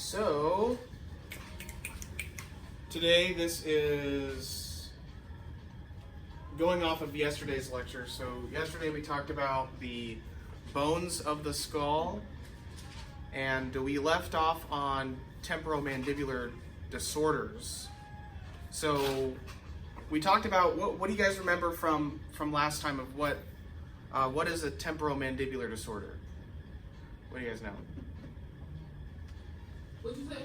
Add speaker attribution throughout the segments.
Speaker 1: So, today this is going off of yesterday's lecture. So yesterday we talked about the bones of the skull, and we left off on temporomandibular disorders. So we talked about, what do you guys remember from last time of what is a temporomandibular disorder? What do you guys know?
Speaker 2: What'd you say?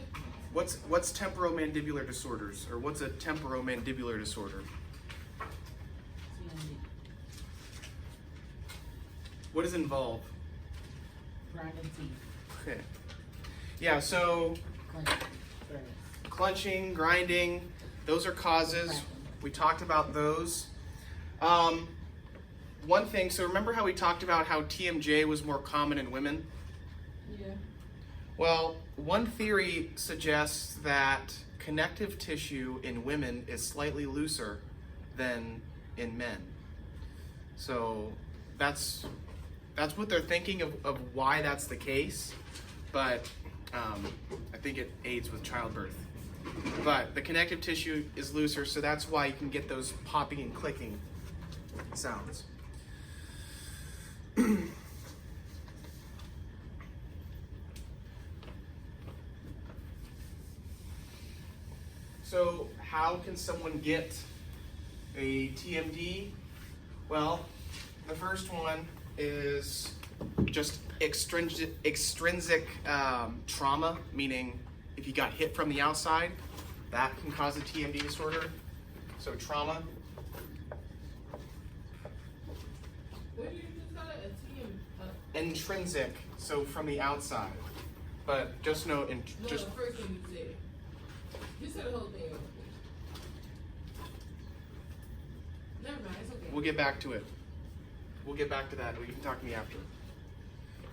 Speaker 1: What's temporomandibular disorders, or what's a temporomandibular disorder? What does it involve?
Speaker 2: Grinding teeth.
Speaker 1: Okay. Yeah, so clenching, grinding, those are causes. We talked about those. One thing, so remember how we talked about how TMJ was more common in women?
Speaker 2: Yeah.
Speaker 1: Well, one theory suggests that connective tissue in women is slightly looser than in men. So that's what they're thinking of why that's the case, but I think it aids with childbirth. But the connective tissue is looser, so that's why you can get those popping and clicking sounds. So how can someone get a TMD? Well, the first one is just extrinsic trauma, meaning if you got hit from the outside, that can cause a TMD disorder. So trauma.
Speaker 2: What did you just call it? A TM?
Speaker 1: Intrinsic, so from the outside. But just know,
Speaker 2: No, the first thing you said. You said the whole thing. Never mind, it's okay.
Speaker 1: We'll get back to it. We'll get back to that. You can talk to me after.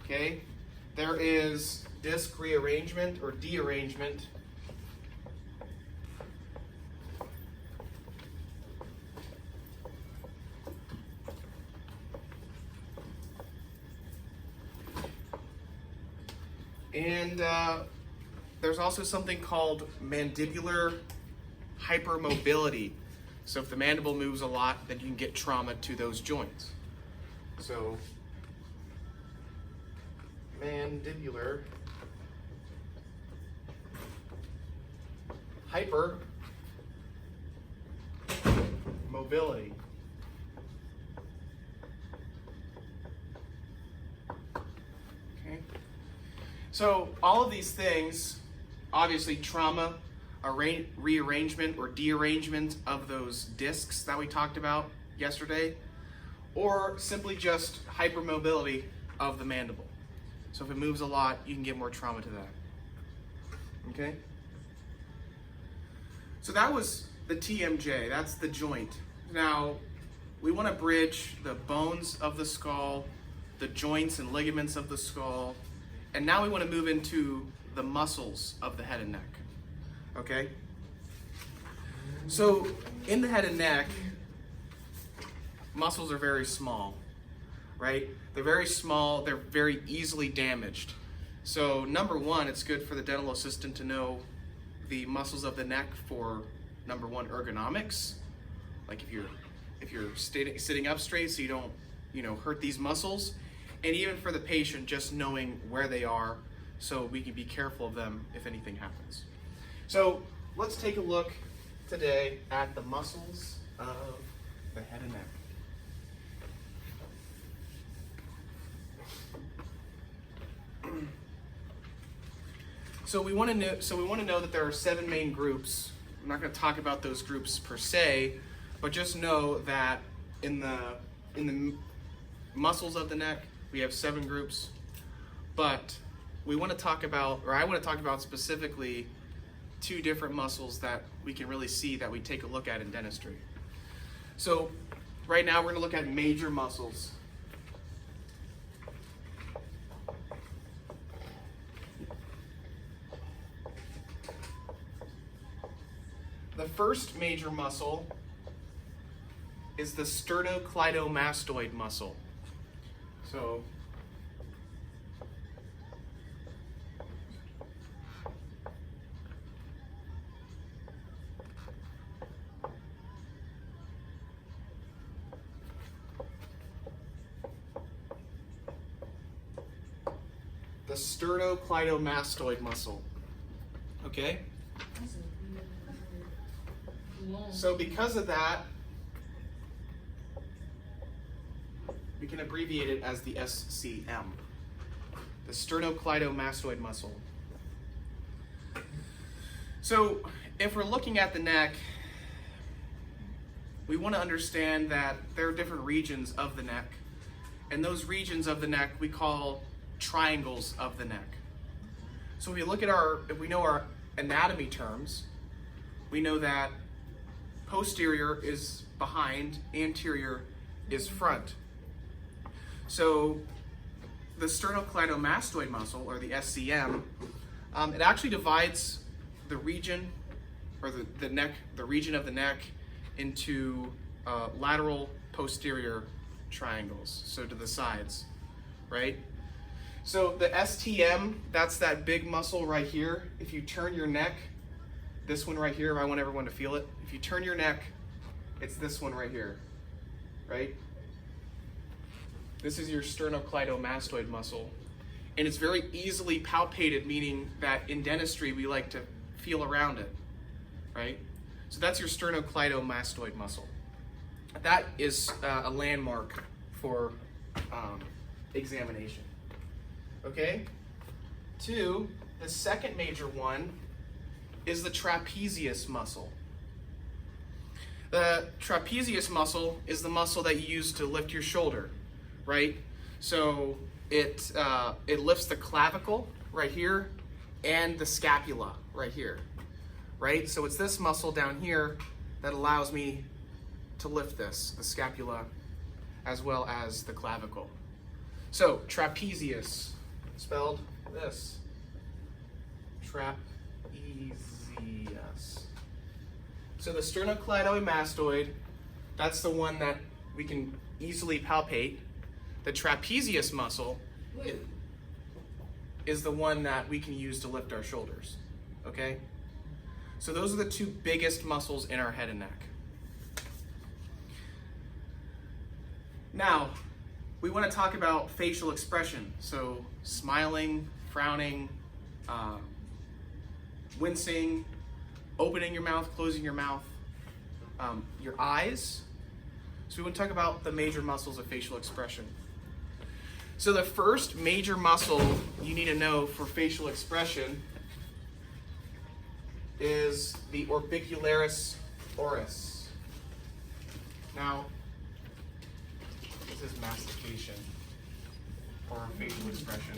Speaker 1: Okay? There is disc rearrangement or dearrangement. And there's also something called mandibular hypermobility. So if the mandible moves a lot, then you can get trauma to those joints. So mandibular hypermobility. Okay. So all of these things, obviously trauma, rearrangement or dearrangement of those discs that we talked about yesterday, or simply just hypermobility of the mandible. So if it moves a lot, you can get more trauma to that. Okay? So that was the TMJ, that's the joint. Now, we want to bridge the bones of the skull, the joints and ligaments of the skull, and now we want to move into the muscles of the head and neck. Okay? So in the head and neck, muscles are very small, right? They're very small, they're very easily damaged. So number one, it's good for the dental assistant to know the muscles of the neck for, number one, ergonomics. Like if you're sitting up straight so you don't, hurt these muscles. And even for the patient, just knowing where they are so we can be careful of them if anything happens. So let's take a look today at the muscles of the head and neck. So we want to know that there are 7 main groups. I'm not going to talk about those groups per se, but just know that in the muscles of the neck, we have 7 groups. But we want to talk about, or I want to talk about specifically 2 different muscles that we can really see that we take a look at in dentistry. So right now we're going to look at major muscles. The first major muscle is the sternocleidomastoid muscle. So the sternocleidomastoid muscle. Okay? So because of that, we can abbreviate it as the SCM, the sternocleidomastoid muscle. So if we're looking at the neck, we want to understand that there are different regions of the neck, and those regions of the neck we call triangles of the neck. So if we look at if we know our anatomy terms, we know that posterior is behind, anterior is front. So the sternocleidomastoid muscle, or the SCM, it actually divides the region, or the neck, the region of the neck, into lateral, posterior triangles, so to the sides, right? So the STM, that's that big muscle right here. If you turn your neck, this one right here, I want everyone to feel it. If you turn your neck, it's this one right here, right? This is your sternocleidomastoid muscle, and it's very easily palpated, meaning that in dentistry we like to feel around it, right? So that's your sternocleidomastoid muscle. That is a landmark for examination. Okay? 2, the second major one is the trapezius muscle. The trapezius muscle is the muscle that you use to lift your shoulder, right? So it lifts the clavicle right here and the scapula right here, right? So it's this muscle down here that allows me to lift this, the scapula, as well as the clavicle. So trapezius, spelled this, trapezius. So the sternocleidomastoid, that's the one that we can easily palpate. The trapezius muscle is the one that we can use to lift our shoulders, okay? So those are the two biggest muscles in our head and neck. Now, we want to talk about facial expression. So smiling, frowning, wincing, opening your mouth, closing your mouth, your eyes. So we want to talk about the major muscles of facial expression. So the first major muscle you need to know for facial expression is the orbicularis oris. Now, this is mastication or facial expression.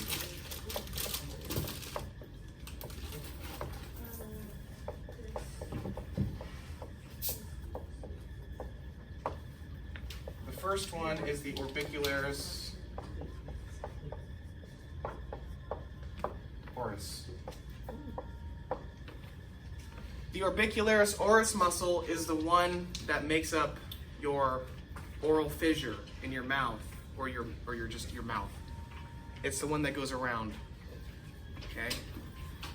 Speaker 1: The first one is the orbicularis oris. The orbicularis oris muscle is the one that makes up your oral fissure in your mouth, or your mouth. It's the one that goes around. Okay?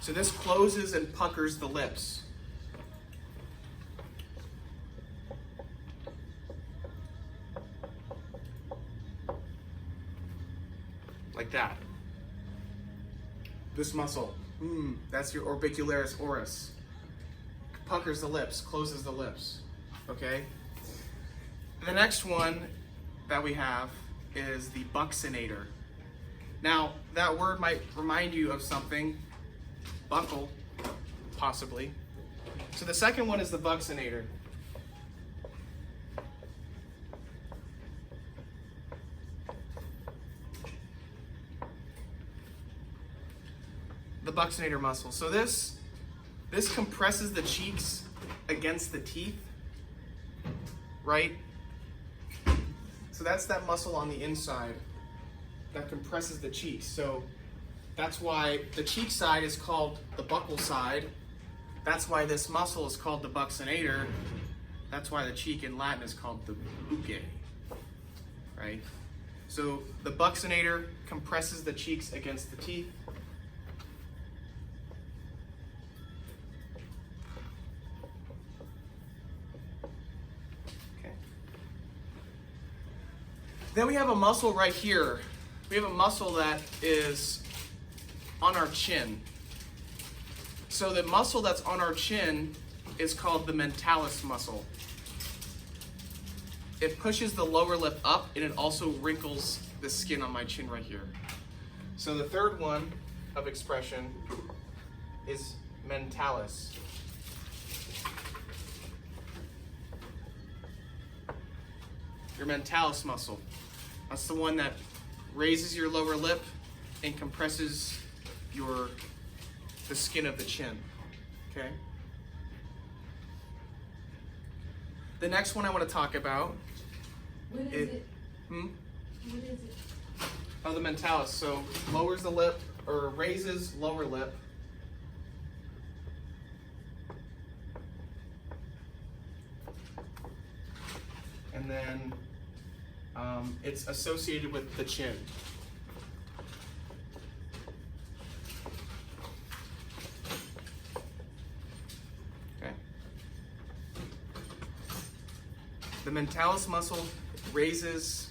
Speaker 1: So this closes and puckers the lips. Like that. This muscle, that's your orbicularis oris. Puckers the lips, closes the lips. Okay? The next one that we have is the buccinator. Now, that word might remind you of something. Buckle, possibly. So the second one is the buccinator. The buccinator muscle. So this compresses the cheeks against the teeth, right? So that's that muscle on the inside that compresses the cheeks. So that's why the cheek side is called the buccal side. That's why this muscle is called the buccinator. That's why the cheek in Latin is called the bucce, right? So the buccinator compresses the cheeks against the teeth. Then we have a muscle right here. We have a muscle that is on our chin. So the muscle that's on our chin is called the mentalis muscle. It pushes the lower lip up, and it also wrinkles the skin on my chin right here. So the third one of expression is mentalis. Your mentalis muscle. That's the one that raises your lower lip and compresses the skin of the chin. Okay? The next one I want to talk about
Speaker 2: What is it?
Speaker 1: Hmm?
Speaker 2: What is it?
Speaker 1: Oh, the mentalis. So lowers the lip, or raises lower lip. And then it's associated with the chin. Okay. The mentalis muscle raises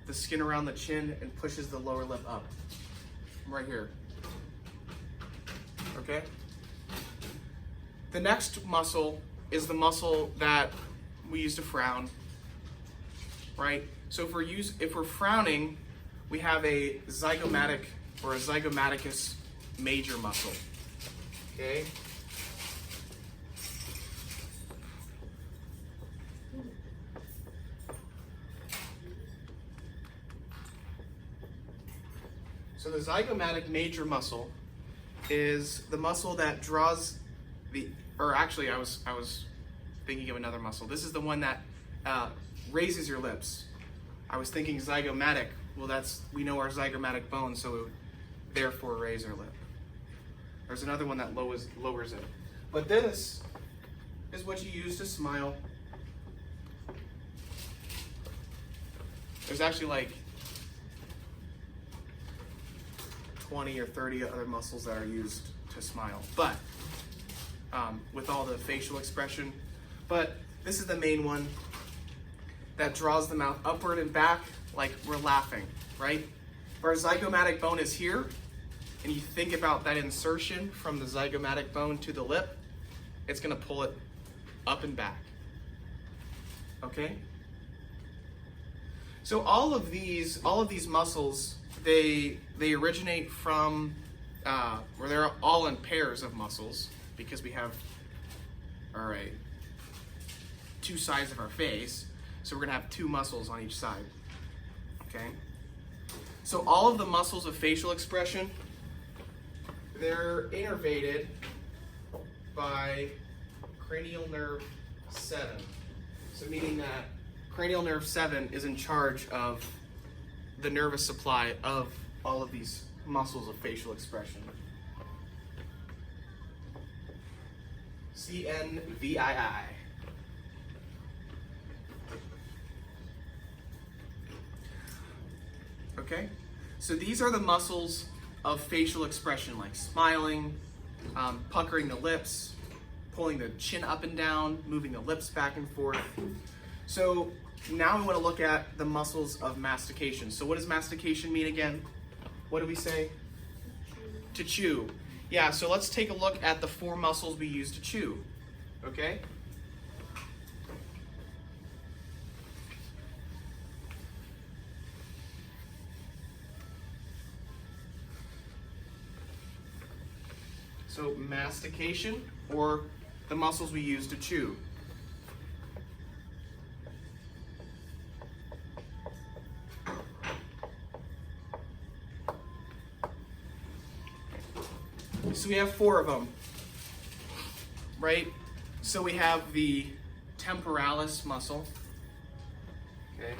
Speaker 1: the skin around the chin and pushes the lower lip up. Right here. Okay? The next muscle is the muscle that we use to frown. Right? So if we're frowning, we have a zygomatic or a zygomaticus major muscle. Okay? So the zygomatic major muscle is the muscle that draws I was thinking of another muscle. This is the one that raises your lips. I was thinking zygomatic. Well, we know our zygomatic bone, so it would therefore raise our lip. There's another one that lowers it. But this is what you use to smile. There's actually like 20 or 30 other muscles that are used to smile, but with all the facial expression. But this is the main one that draws the mouth upward and back like we're laughing, right? If our zygomatic bone is here, and you think about that insertion from the zygomatic bone to the lip, it's gonna pull it up and back, okay? So all of these muscles, they originate from, or they're all in pairs of muscles, because we have, all right, two sides of our face, so we're gonna have two muscles on each side, okay? So all of the muscles of facial expression, they're innervated by cranial nerve 7. So meaning that cranial nerve 7 is in charge of the nervous supply of all of these muscles of facial expression. CNVII. Okay, so these are the muscles of facial expression, like smiling, puckering the lips, pulling the chin up and down, moving the lips back and forth. So now we want to look at the muscles of mastication. So what does mastication mean again? What do we say? To chew. Yeah, so let's take a look at the 4 muscles we use to chew. Okay? So mastication, or the muscles we use to chew. So we have 4 of them, right? So we have the temporalis muscle, okay?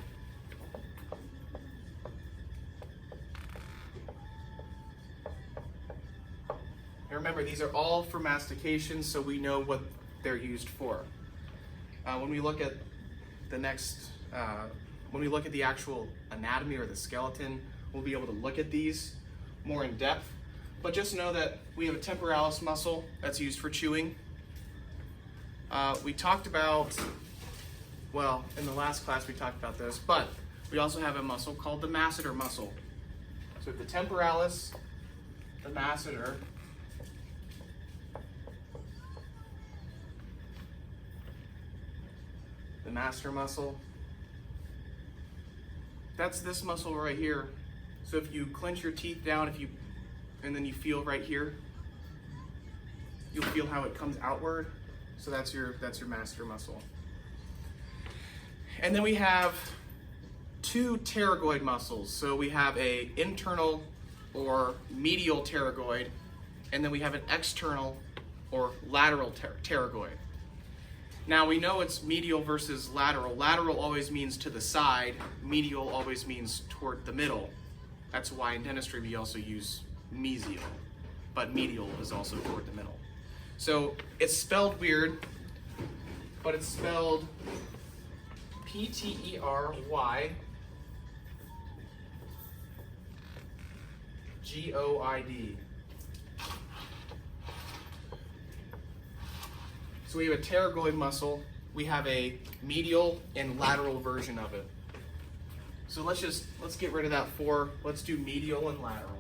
Speaker 1: And remember, these are all for mastication, so we know what they're used for. When we look at the next, when we look at the actual anatomy or the skeleton, we'll be able to look at these more in depth. But just know that we have a temporalis muscle that's used for chewing. We talked about, well, in the last class we talked about this, but we also have a muscle called the masseter muscle. So we have the temporalis, the masseter, the masseter muscle, that's this muscle right here. So if you clench your teeth down, and then you feel right here, you'll feel how it comes outward. So that's your masseter muscle. And then we have two pterygoid muscles. So we have a internal or medial pterygoid, and then we have an external or lateral pterygoid. Now we know it's medial versus lateral. Lateral always means to the side, medial always means toward the middle. That's why in dentistry we also use mesial, but medial is also toward the middle. So it's spelled weird, but it's spelled Pterygioid. So we have a pterygoid muscle. We have a medial and lateral version of it. So let's get rid of that 4. Let's do medial and lateral.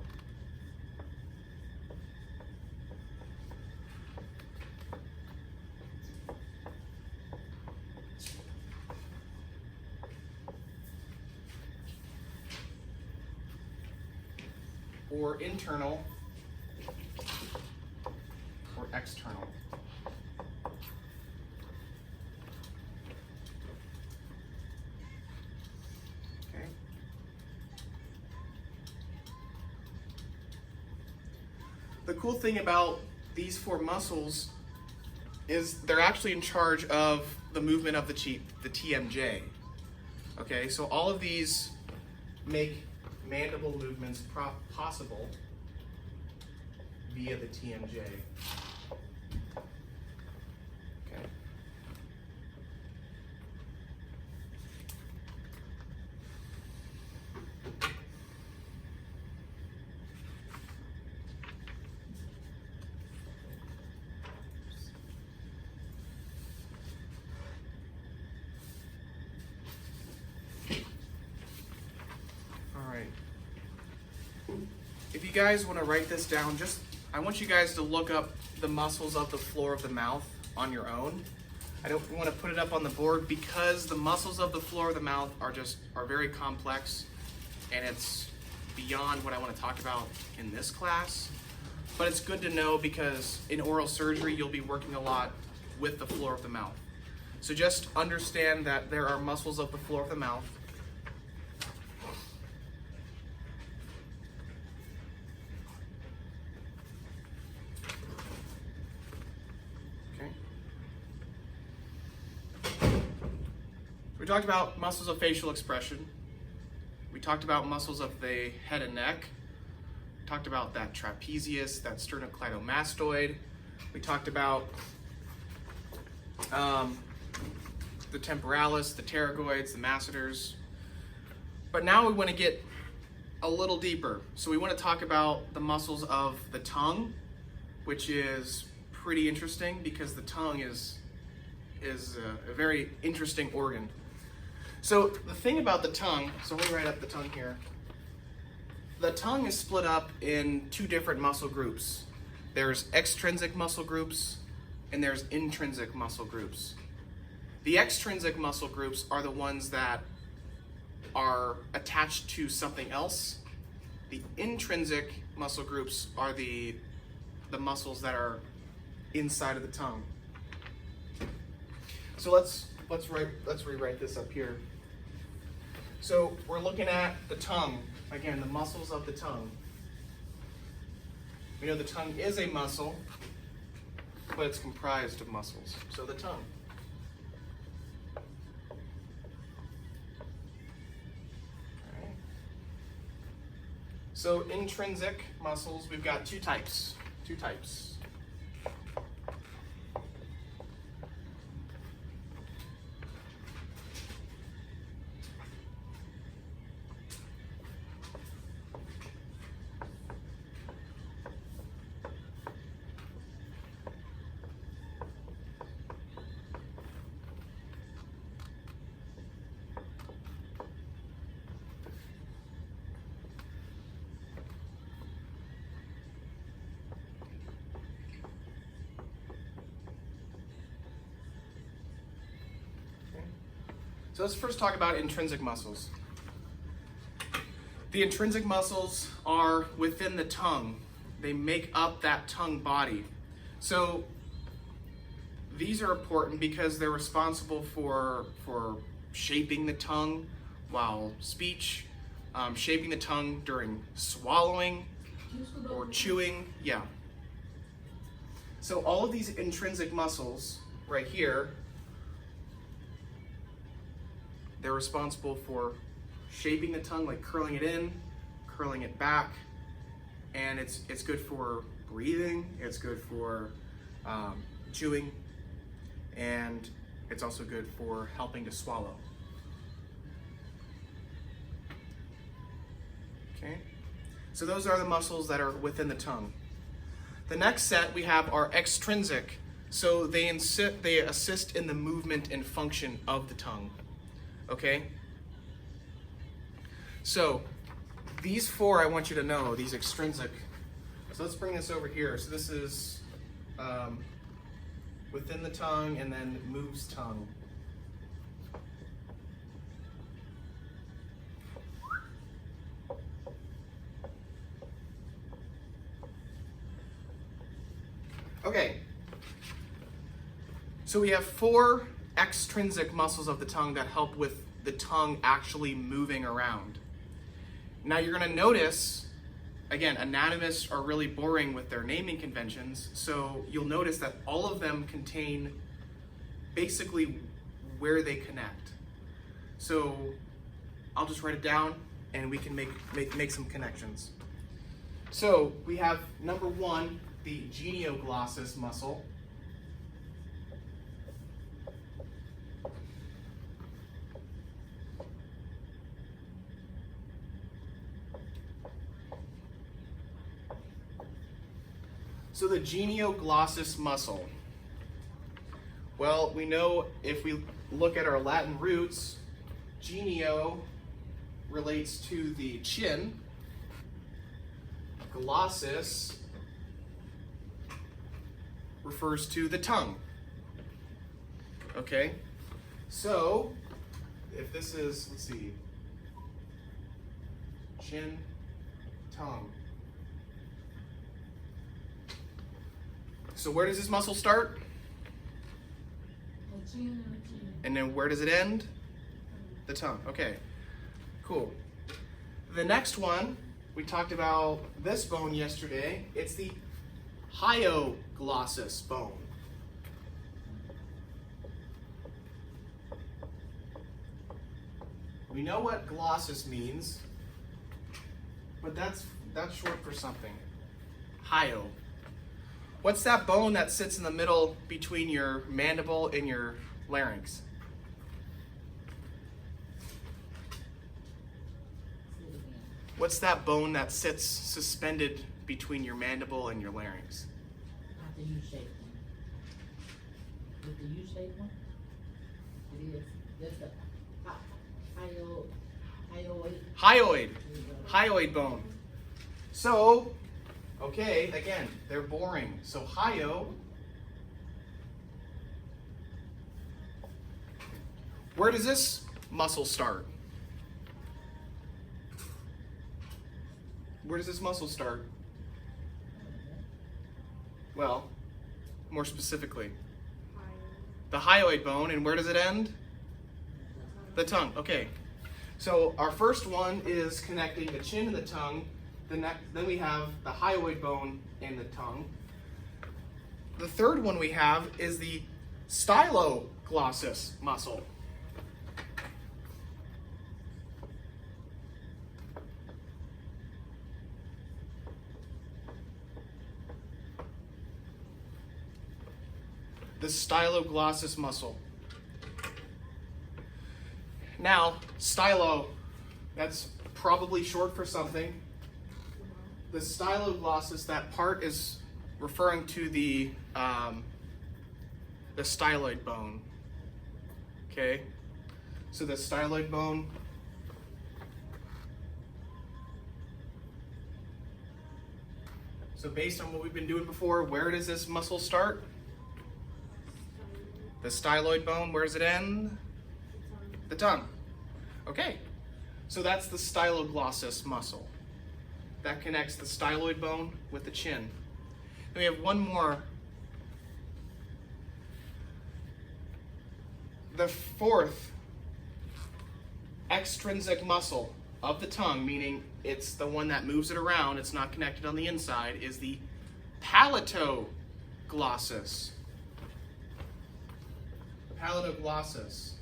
Speaker 1: Or internal or external. Okay. The cool thing about these 4 muscles is they're actually in charge of the movement of the TMJ. Okay, so all of these make mandible movements possible via the TMJ. Okay. If you guys want to write this down, I want you guys to look up the muscles of the floor of the mouth on your own. I don't want to put it up on the board because the muscles of the floor of the mouth are very complex, and it's beyond what I want to talk about in this class. But it's good to know because in oral surgery you'll be working a lot with the floor of the mouth. So just understand that there are muscles of the floor of the mouth. We talked about muscles of facial expression. We talked about muscles of the head and neck. We talked about that trapezius, that sternocleidomastoid. We talked about the temporalis, the pterygoids, the masseters. But now we want to get a little deeper. So we want to talk about the muscles of the tongue, which is pretty interesting because the tongue is a very interesting organ. So the thing about the tongue, so let me write up the tongue here. The tongue is split up in 2 different muscle groups. There's extrinsic muscle groups and there's intrinsic muscle groups. The extrinsic muscle groups are the ones that are attached to something else. The intrinsic muscle groups are the muscles that are inside of the tongue. So let's rewrite this up here. So we're looking at the tongue. Again, the muscles of the tongue. We know the tongue is a muscle, but it's comprised of muscles. So the tongue. Okay. So intrinsic muscles, we've got 2 types. 2 types. So let's first talk about intrinsic muscles. The intrinsic muscles are within the tongue. They make up that tongue body. So these are important because they're responsible for shaping the tongue while speech, shaping the tongue during swallowing or chewing. Yeah. So all of these intrinsic muscles right here, they're responsible for shaping the tongue, like curling it in, curling it back, and it's good for breathing, it's good for chewing, and it's also good for helping to swallow. Okay, so those are the muscles that are within the tongue. The next set we have are extrinsic, so they assist in the movement and function of the tongue. Okay? So these four I want you to know, these extrinsic. So let's bring this over here. So this is within the tongue and then moves tongue. Okay. So we have four extrinsic muscles of the tongue that help with the tongue actually moving around. Now you're going to notice, again, anatomists are really boring with their naming conventions, so you'll notice that all of them contain basically where they connect. So I'll just write it down and we can make some connections. So we have number one, the genioglossus muscle. So the genioglossus muscle. Well, we know if we look at our Latin roots, genio relates to the chin, glossus refers to the tongue. Okay, so if this is, let's see, chin, tongue. So where does this muscle start? And then where does it end? The tongue. Okay, cool. The next one, we talked about this bone yesterday. It's the hyoglossus bone. We know what glossus means, but that's short for something. Hyo. What's that bone that sits in the middle between your mandible and your larynx? What's that bone that sits suspended between your mandible and your larynx?
Speaker 3: Not the U-shaped one. With the U-shaped one? It is. That's the hyoid.
Speaker 1: Hyoid bone. So, okay, again, they're boring. So hyo. Where does this muscle start? Where does this muscle start? Well, more specifically, the hyoid bone, and where does it end? The tongue. Okay. So our first one is connecting the chin and the tongue. Then we have the hyoid bone and the tongue. The third one we have is the styloglossus muscle. The styloglossus muscle. Now, stylo, that's probably short for something. The styloglossus, that part is referring to the styloid bone. Okay, so the styloid bone. So based on what we've been doing before, where does this muscle start? The styloid bone, where does it end? The tongue. Okay, so that's the styloglossus muscle. That connects the styloid bone with the chin. Then we have one more. The fourth extrinsic muscle of the tongue, meaning it's the one that moves it around, it's not connected on the inside, is the palatoglossus. Palatoglossus.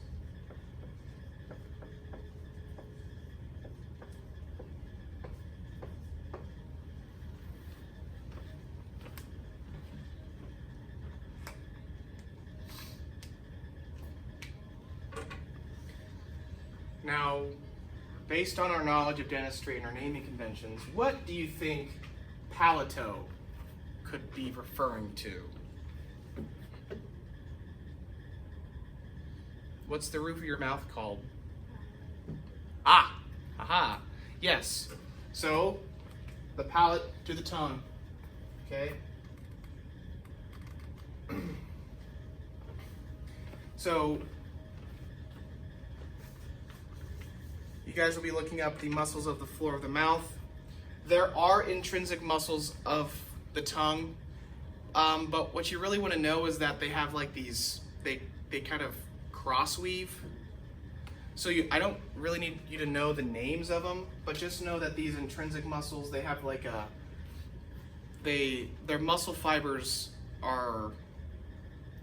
Speaker 1: Now, based on our knowledge of dentistry and our naming conventions, what do you think palato could be referring to? What's the roof of your mouth called? Ah, aha, yes. So, the palate to the tongue, okay? So, you guys will be looking up the muscles of the floor of the mouth. There are intrinsic muscles of the tongue, but what you really want to know is that they have like these, they kind of cross weave. So I don't really need you to know the names of them, but just know that these intrinsic muscles, they have like their muscle fibers are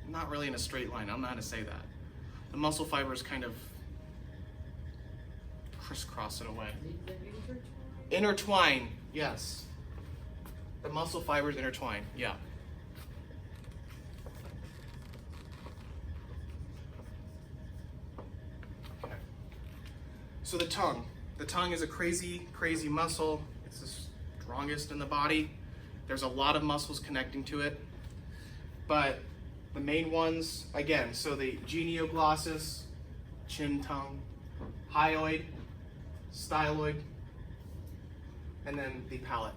Speaker 1: not really in a straight line. I don't know how to say that. The muscle fibers kind of crisscross in a way. Intertwine, yes. The muscle fibers intertwine, yeah. Okay. So the tongue. The tongue is a crazy, crazy muscle. It's the strongest in the body. There's a lot of muscles connecting to it. But the main ones, again, so the genioglossus, chin tongue, hyoid, styloid, and then the palate.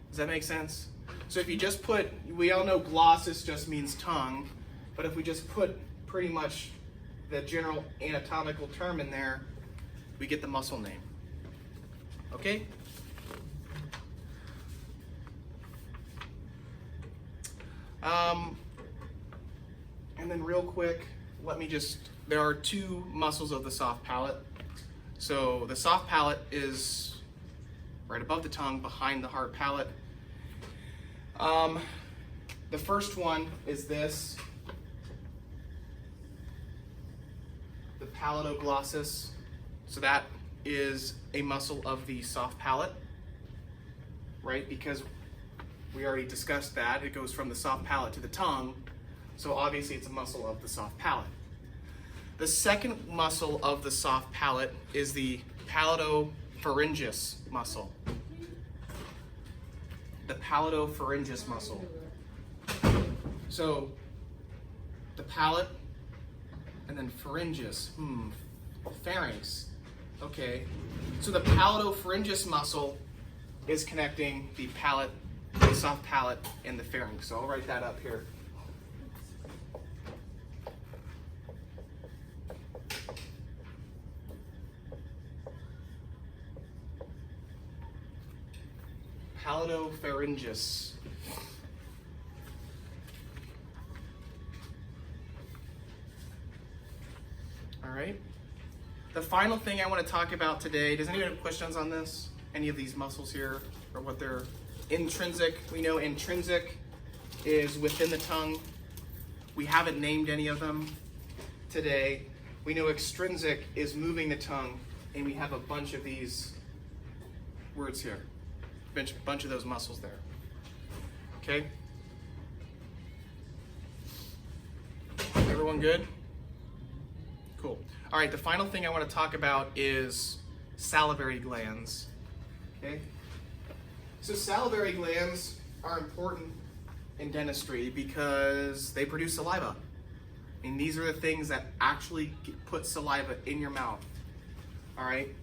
Speaker 1: Does that make sense? So if you just put, we all know glossus just means tongue, but if we just put pretty much the general anatomical term in there, we get the muscle name. Okay? And then real quick, there are two muscles of the soft palate. So the soft palate is right above the tongue, behind the hard palate. The first one is this, the palatoglossus. So that is a muscle of the soft palate, right? Because we already discussed that. It goes from the soft palate to the tongue. So obviously it's a muscle of the soft palate. The second muscle of the soft palate is the palatopharyngeus muscle. The palatopharyngeus muscle. So the palate and then pharyngeus, pharynx. Okay, so the palatopharyngeus muscle is connecting the palate, the soft palate, and the pharynx. So I'll write that up here. Palatopharyngeus. All right. The final thing I want to talk about today, does anyone have questions on this? Any of these muscles here, or what they're intrinsic? We know intrinsic is within the tongue. We haven't named any of them today. We know extrinsic is moving the tongue, and we have a bunch of these words here. Bunch of those muscles there. Okay? Everyone good? Cool. All right, the final thing I want to talk about is salivary glands. Okay? So salivary glands are important in dentistry because they produce saliva. I mean, these are the things that actually put saliva in your mouth. All right?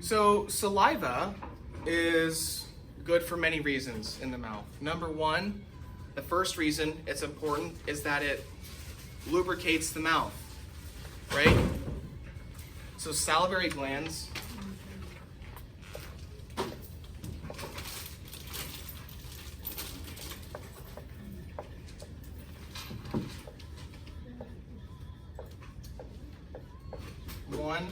Speaker 1: So saliva is good for many reasons in the mouth. Number one, the first reason it's important is that it lubricates the mouth, right? So salivary glands one.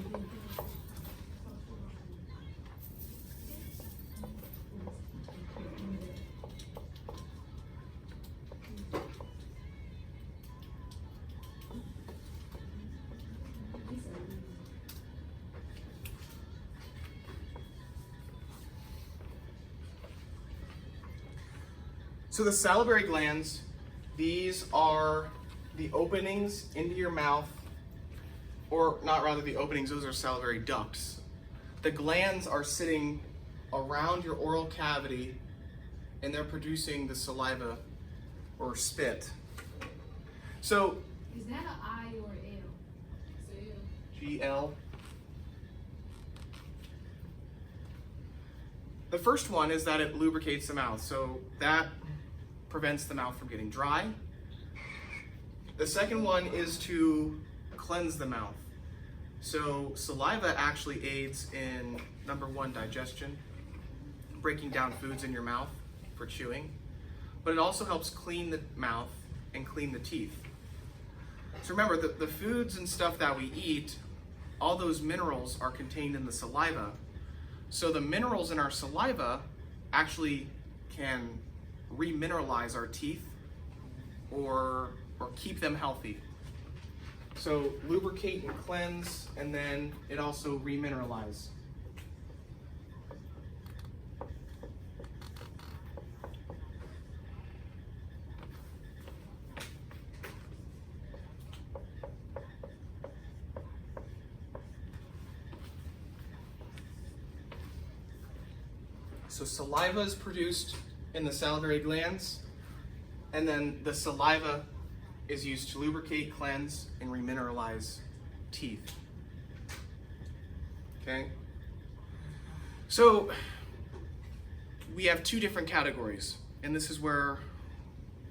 Speaker 1: So the salivary glands, these are the openings into your mouth, or not rather the openings, those are salivary ducts. The glands are sitting around your oral cavity and they're producing the saliva or spit. So,
Speaker 4: Is that an I or an L?
Speaker 2: So,
Speaker 1: GL. The first one is that it lubricates the mouth, so that prevents the mouth from getting dry. The second one is to cleanse the mouth. So saliva actually aids in, number one, digestion, breaking down foods in your mouth for chewing, but it also helps clean the mouth and clean the teeth. So remember, the foods and stuff that we eat, all those minerals are contained in the saliva. So the minerals in our saliva actually can remineralize our teeth or keep them healthy. So lubricate and cleanse, and then it also remineralize. So saliva is produced in the salivary glands, and then the saliva is used to lubricate, cleanse, and remineralize teeth. Okay? So we have two different categories, and this is where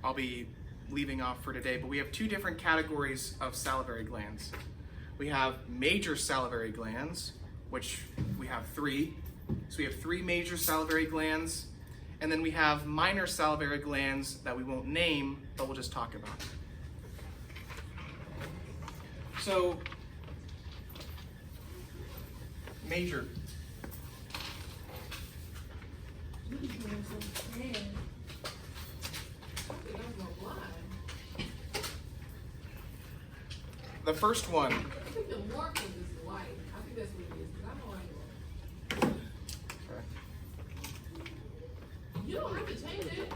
Speaker 1: I'll be leaving off for today, but we have two different categories of salivary glands. We have major salivary glands, which we have three. So we have three major salivary glands, and then we have minor salivary glands that we won't name, but we'll just talk about. So, major. The first one.
Speaker 2: I think the markings is white. I think that's what it is, because I know I know. You don't have to change it,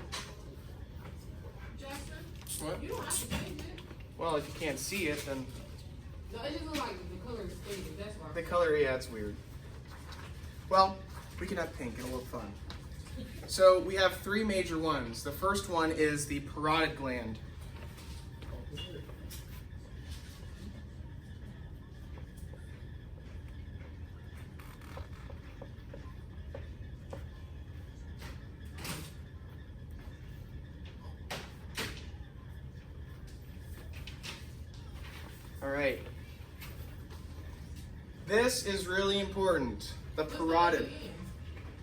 Speaker 2: Jackson.
Speaker 1: What?
Speaker 2: You don't have to change it.
Speaker 1: Well, if you can't see it, then
Speaker 2: No, it just looks like the color is faded. That's why.
Speaker 1: the color, yeah, it's weird. Well, we can have pink, it'll look fun. So we have three major ones. The first one is the parotid gland. All right. This is really important. The
Speaker 2: What's that
Speaker 1: parotid.
Speaker 2: again?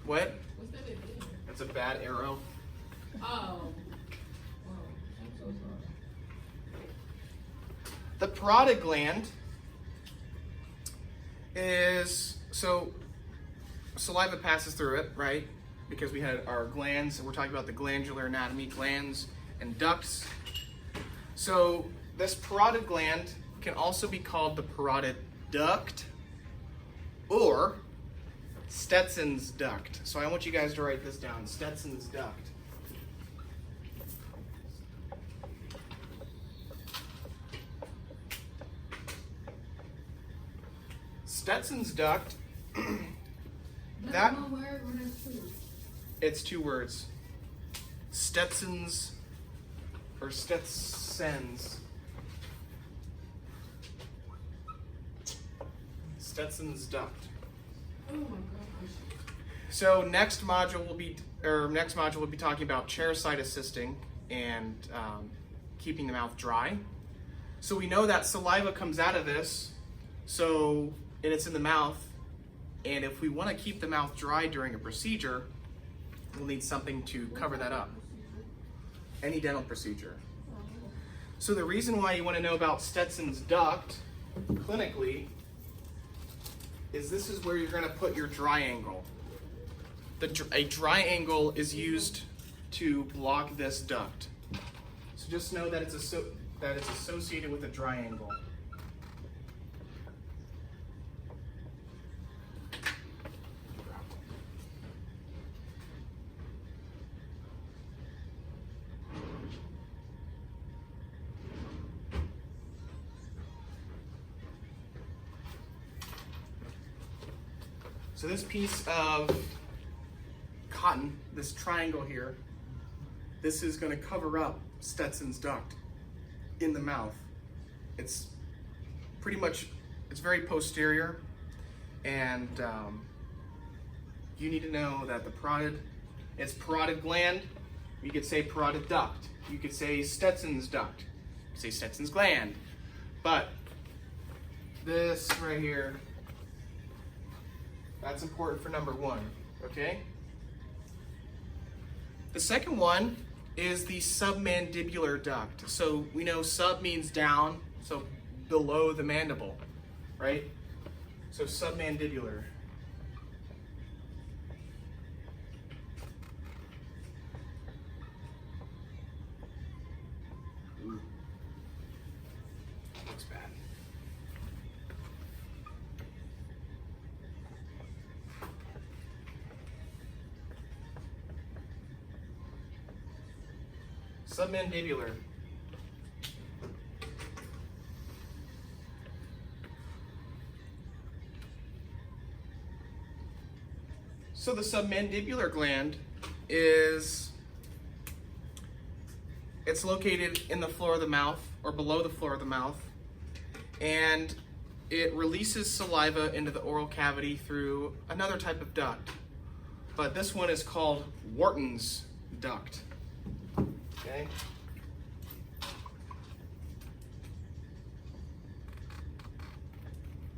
Speaker 1: What?
Speaker 2: What's that again?
Speaker 1: That's a bad arrow.
Speaker 2: Oh.
Speaker 3: I'm so sorry.
Speaker 1: The parotid gland is, so saliva passes through it, right? Because we had our glands, and we're talking about the glandular anatomy, glands and ducts. So this parotid gland can also be called the parotid duct or Stetson's duct. So I want you guys to write this down, Stetson's duct. Stetson's duct, that,
Speaker 4: That's one word or that's two?
Speaker 1: it's two words. Stetson's, or Stetson's. Stetson's duct.
Speaker 2: Oh my gosh.
Speaker 1: So next module will be talking about chair side assisting and keeping the mouth dry. So we know that saliva comes out of this, and it's in the mouth. And if we want to keep the mouth dry during a procedure, we'll need something to cover that up. Any dental procedure. So the reason why you want to know about Stetson's duct clinically is this is where you're going to put your dry angle. A dry angle is used to block this duct. So just know that it's associated with a dry angle. So this piece of cotton, this triangle here, this is going to cover up Stetson's duct in the mouth. It's very posterior, and you need to know that it's parotid gland. You could say parotid duct. You could say Stetson's duct. You could say Stetson's gland. But this right here, that's important for number one, okay? The second one is the submandibular duct. So we know sub means down, so below the mandible, right? So submandibular. Ooh. Looks bad. Submandibular. So the submandibular gland it's located in the floor of the mouth or below the floor of the mouth, and it releases saliva into the oral cavity through another type of duct. But this one is called Wharton's duct. Okay.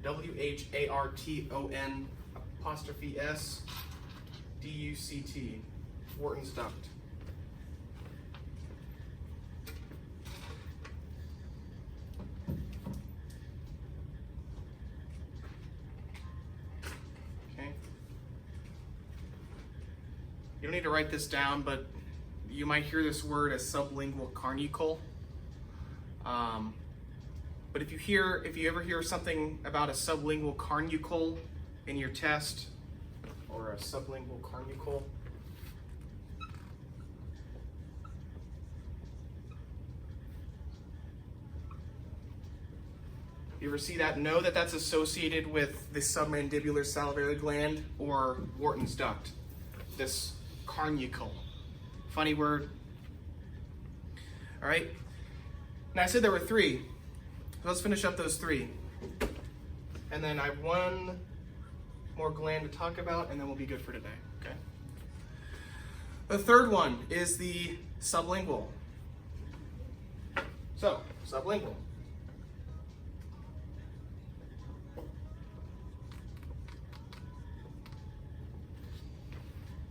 Speaker 1: WHARTON''S_duct. Wharton's duct. Okay. You don't need to write this down, but you might hear this word as sublingual carnucle. But if you ever hear something about a sublingual carnucle in your test, or a sublingual carnucle, you ever see that, know that that's associated with the submandibular salivary gland or Wharton's duct, this carnucle. Funny word. All right. Now I said there were three. Let's finish up those three. And then I have one more gland to talk about, and then we'll be good for today. Okay. The third one is the sublingual. So, sublingual.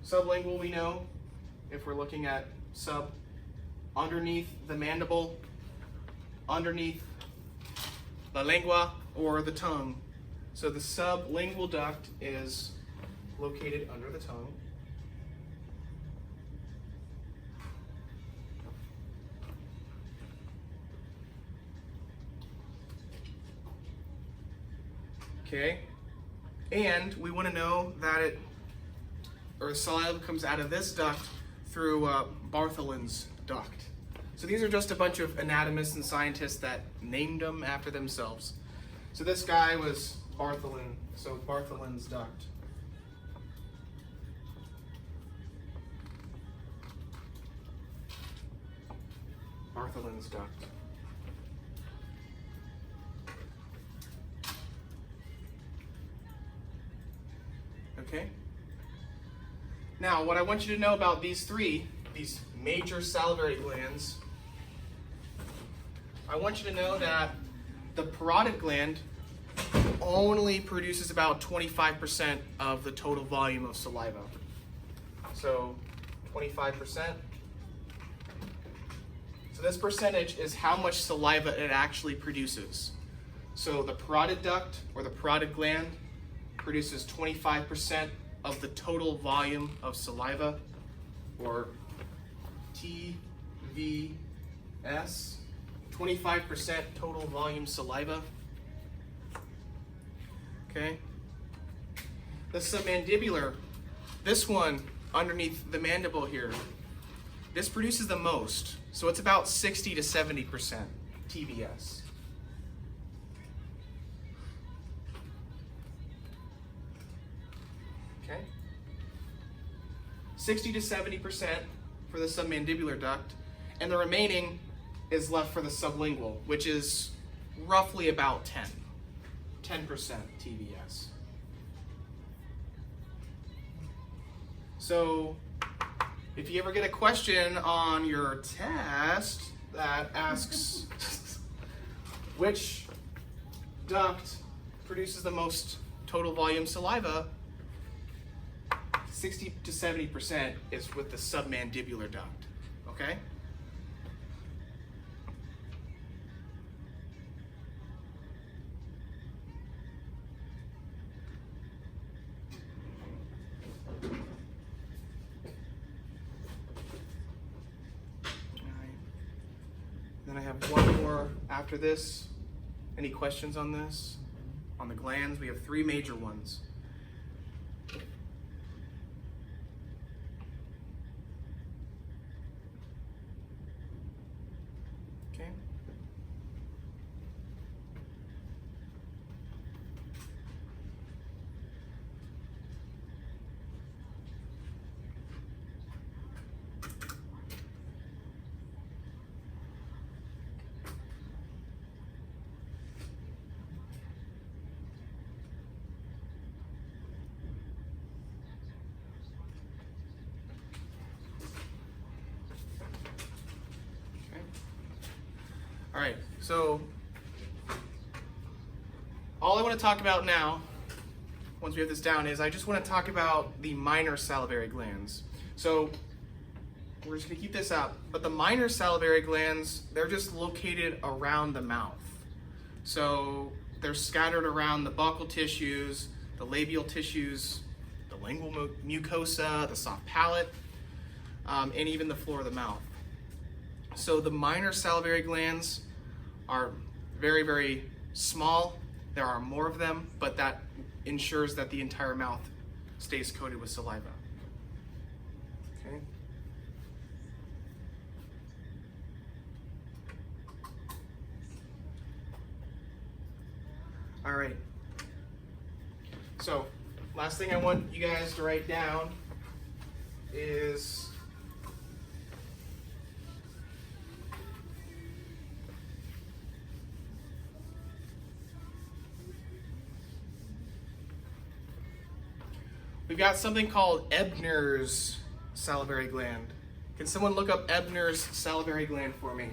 Speaker 1: Sublingual, we know, if we're looking at sub, underneath the mandible, underneath the lingua, or the tongue. So the sublingual duct is located under the tongue. Okay, and we want to know that saliva comes out of this duct through Bartholin's duct. So these are just a bunch of anatomists and scientists that named them after themselves. So this guy was Bartholin, so Bartholin's duct. Bartholin's duct. Okay? Now, what I want you to know about these major salivary glands, I want you to know that the parotid gland only produces about 25% of the total volume of saliva. So 25%. So this percentage is how much saliva it actually produces. So the parotid duct or the parotid gland produces 25% of the total volume of saliva, or TVS, 25% total volume saliva. Okay. The submandibular, this one underneath the mandible here, this produces the most. So it's about 60 to 70% TVS. Okay. 60 to 70% for the submandibular duct, and the remaining is left for the sublingual, which is roughly about 10% TVS. So if you ever get a question on your test that asks which duct produces the most total volume saliva, 60 to 70% is with the submandibular duct, okay? Then I have one more after this. Any questions on this? On the glands, we have 3 major ones. Okay. All right, so all I want to talk about now, once we have this down, is I just want to talk about the minor salivary glands. So we're just going to keep this up, but the minor salivary glands, they're just located around the mouth. So they're scattered around the buccal tissues, the labial tissues, the lingual mucosa, the soft palate, and even the floor of the mouth. So the minor salivary glands are very, very small. There are more of them, but that ensures that the entire mouth stays coated with saliva. Okay. All right. So, last thing I want you guys to write down is we've got something called Ebner's salivary gland. Can someone look up Ebner's salivary gland for me?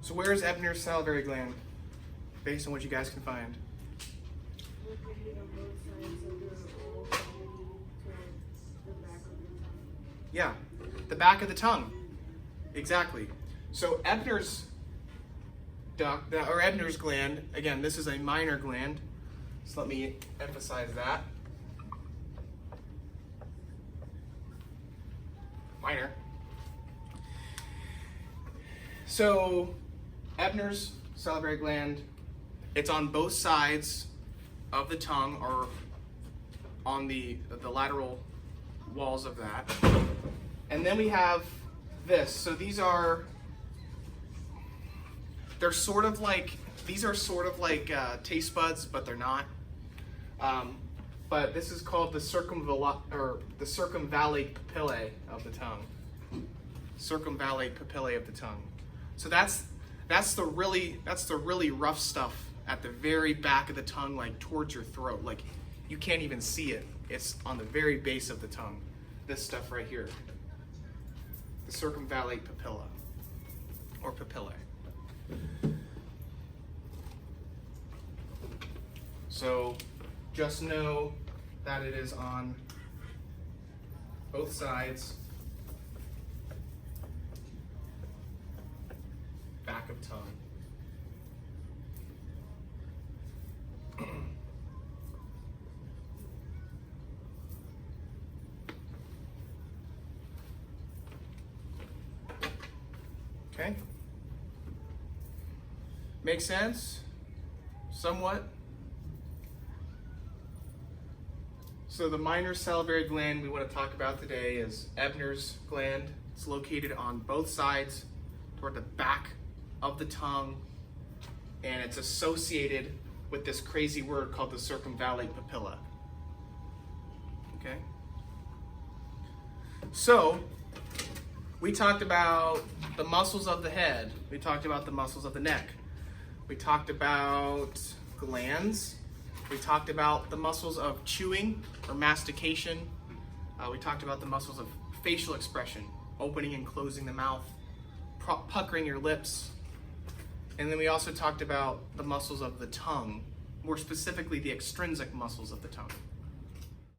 Speaker 1: So where is Ebner's salivary gland, based on what you guys can find? Yeah, the back of the tongue. Exactly. So Ebner's duct, or Ebner's gland, again, this is a minor gland. So let me emphasize that. Minor. So Ebner's salivary gland, it's on both sides of the tongue, or on the lateral walls of that. And then we have this. So these are sort of like taste buds, but they're not. But this is called the circumvallate papillae of the tongue. Circumvallate papillae of the tongue. So that's the really rough stuff at the very back of the tongue, like towards your throat. Like you can't even see it. It's on the very base of the tongue. This stuff right here. The circumvallate papilla or papillae. So just know that it is on both sides, back of tongue. Okay? Make sense? Somewhat? So the minor salivary gland we want to talk about today is Ebner's gland. It's located on both sides toward the back of the tongue, and it's associated with this crazy word called the circumvallate papilla. Okay? So, we talked about the muscles of the head. We talked about the muscles of the neck. We talked about glands. We talked about the muscles of chewing or mastication. We talked about the muscles of facial expression, opening and closing the mouth, puckering your lips. And then we also talked about the muscles of the tongue, more specifically the extrinsic muscles of the tongue.